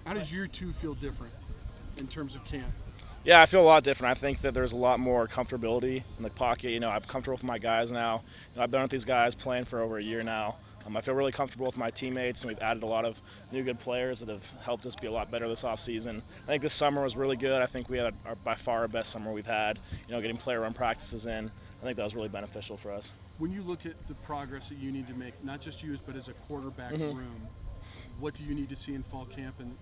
How does year two feel different in terms of camp? Yeah, I feel a lot different. I think that there's a lot more comfortability in the pocket. I'm comfortable with my guys now. I've been with these guys playing for over a year now. I feel really comfortable with my teammates, and we've added a lot of new good players that have helped us be a lot better this offseason. I think this summer was really good. I think we had by far our best summer we've had. Getting player run practices in, I think that was really beneficial for us. When you look at the progress that you need to make, not just you, but as a quarterback room, what do you need to see in fall camp, and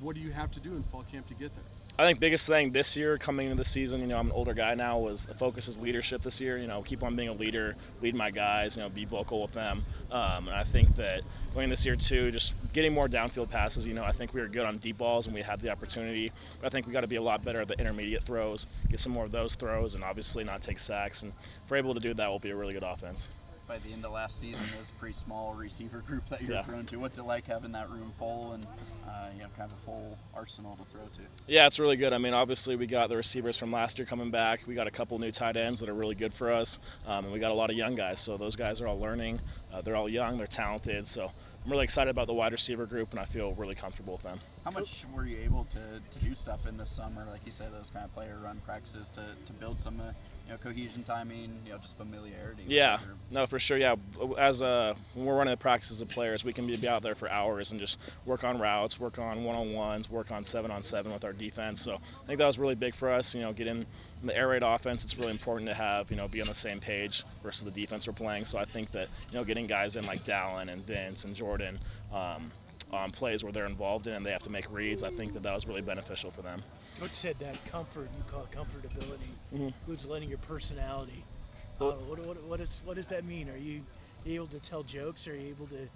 what do you have to do in fall camp to get there? I think biggest thing this year coming into the season, I'm an older guy now, was the focus is leadership this year. Keep on being a leader, lead my guys, be vocal with them. And I think that going this year too, just getting more downfield passes. I think we were good on deep balls and we had the opportunity, but I think we got to be a lot better at the intermediate throws, get some more of those throws, and obviously not take sacks. And if we're able to do that, we'll be a really good offense. By the end of last season, it was a pretty small receiver group that you're throwing to. What's it like having that room full and you have kind of a full arsenal to throw to? Yeah, it's really good. Obviously we got the receivers from last year coming back. We got a couple new tight ends that are really good for us, and we got a lot of young guys. So those guys are all learning. They're all young. They're talented. So I'm really excited about the wide receiver group, and I feel really comfortable with them. How much were you able to do stuff in the summer, like you said, those kind of player run practices to build some cohesion, timing, just familiarity? Yeah, no, for sure. Yeah, as when we're running the practices of players, we can be out there for hours and just work on routes, work on one-on-ones, work on 7-on-7 with our defense. So I think that was really big for us. Getting in the air raid offense, it's really important to have be on the same page versus the defense we're playing. So I think that getting guys in like Dallin and Vince and Jordan on plays where they're involved in and they have to make reads, I think that was really beneficial for them. Coach said that comfort, you call it comfortability, includes letting your personality. What does that mean? Are you able to tell jokes? Are you able to,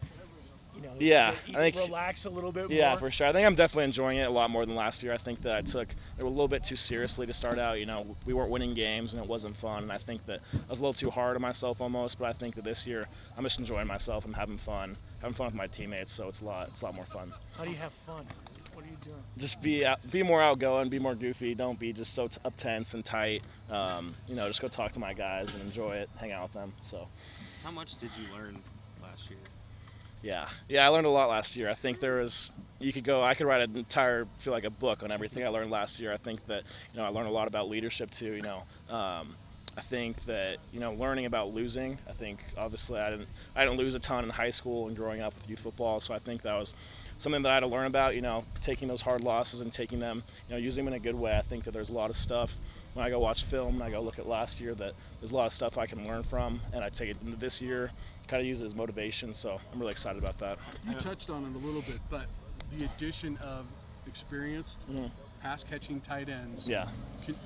I think relax a little bit more? Yeah, for sure. I think I'm definitely enjoying it a lot more than last year. I think that I took it a little bit too seriously to start out. We weren't winning games and it wasn't fun. And I think that I was a little too hard on myself almost. But I think that this year I'm just enjoying myself. I'm having fun with my teammates. So it's a lot more fun. How do you have fun? What are you doing? Just be more outgoing, be more goofy. Don't be just so up tense and tight. Just go talk to my guys and enjoy it, hang out with them. So, how much did you learn last year? Yeah, I learned a lot last year. I think I could write feel like a book on everything I learned last year. I think that, I learned a lot about leadership too, I think that, learning about losing, I think obviously I didn't lose a ton in high school and growing up with youth football. So I think that was something that I had to learn about, taking those hard losses and taking them, using them in a good way. I think that there's a lot of stuff when I go watch film and I go look at last year that there's a lot of stuff I can learn from, and I take it into this year, kind of use it as motivation. So I'm really excited about that. You touched on it a little bit, but the addition of experienced pass-catching tight ends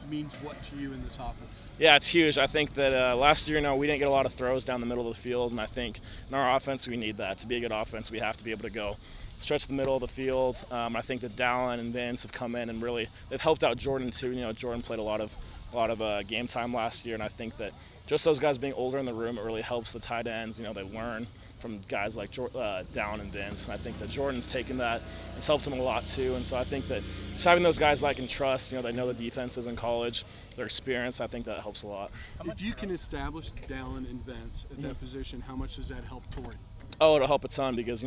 means what to you in this offense? Yeah, it's huge. I think that last year, we didn't get a lot of throws down the middle of the field, and I think in our offense we need that. To be a good offense, we have to be able to go stretch the middle of the field. I think that Dallin and Vince have come in and really they've helped out Jordan too. Jordan played a lot of game time last year, and I think that just those guys being older in the room, it really helps the tight ends. They learn from guys like Dallin and Vince, and I think that Jordan's taken that. It's helped him a lot too, and so I think that just having those guys that I can trust, they know the defenses in college, their experience, I think that helps a lot. If you can establish Dallin and Vince at that position, how much does that help Torrey? Oh, it'll help a ton because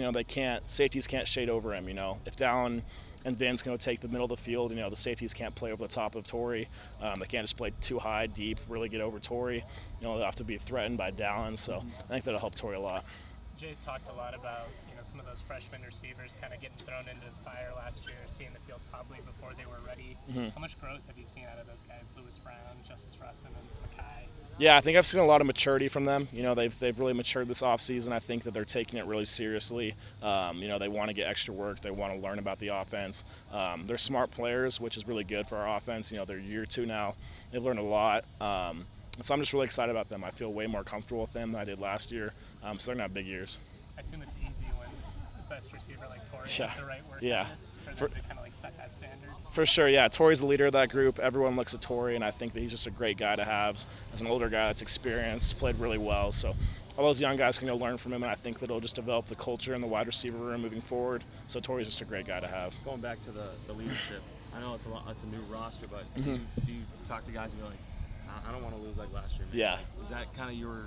safeties can't shade over him. If Dallin and Vince can take the middle of the field, the safeties can't play over the top of Torrey. They can't just play too high, deep, really get over Torrey. They'll have to be threatened by Dallin, so I think that'll help Torrey a lot. Jay's talked a lot about some of those freshman receivers kind of getting thrown into the fire last year, seeing the field probably before they were ready. How much growth have you seen out of those guys, Lewis Brown, Justice Russimmons, Mackay? Yeah, I think I've seen a lot of maturity from them. They've really matured this offseason. I think that they're taking it really seriously. They want to get extra work. They want to learn about the offense. They're smart players, which is really good for our offense. They're year two now. They've learned a lot. So I'm just really excited about them. I feel way more comfortable with them than I did last year. So they're going to have big years. I assume it's easy when the best receiver like Torrey has the right work for them to kind of set that standard. For sure, yeah. Torrey's the leader of that group. Everyone looks at Torrey, and I think that he's just a great guy to have as an older guy that's experienced, played really well. So all those young guys can go learn from him, and I think that it'll just develop the culture in the wide receiver room moving forward. So Torrey's just a great guy to have. Going back to the leadership, I know it's a new roster, but do you talk to guys and be like, I don't want to lose like last year, man? Yeah. Is that kind of your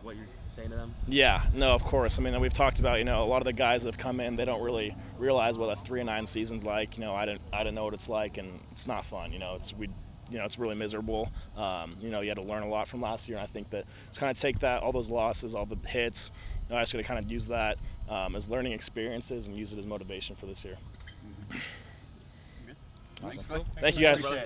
what you're saying to them? Yeah, no, of course. I mean, we've talked about, a lot of the guys that have come in, they don't really realize what a 3-9 season's like. I didn't know what it's like, and it's not fun. It's really miserable. You had to learn a lot from last year, and I think that just kind of take all those losses, all the hits. I just got to kind of use that as learning experiences and use it as motivation for this year. Good. Awesome. Thanks, Clay. Thank you, guys. Appreciate it.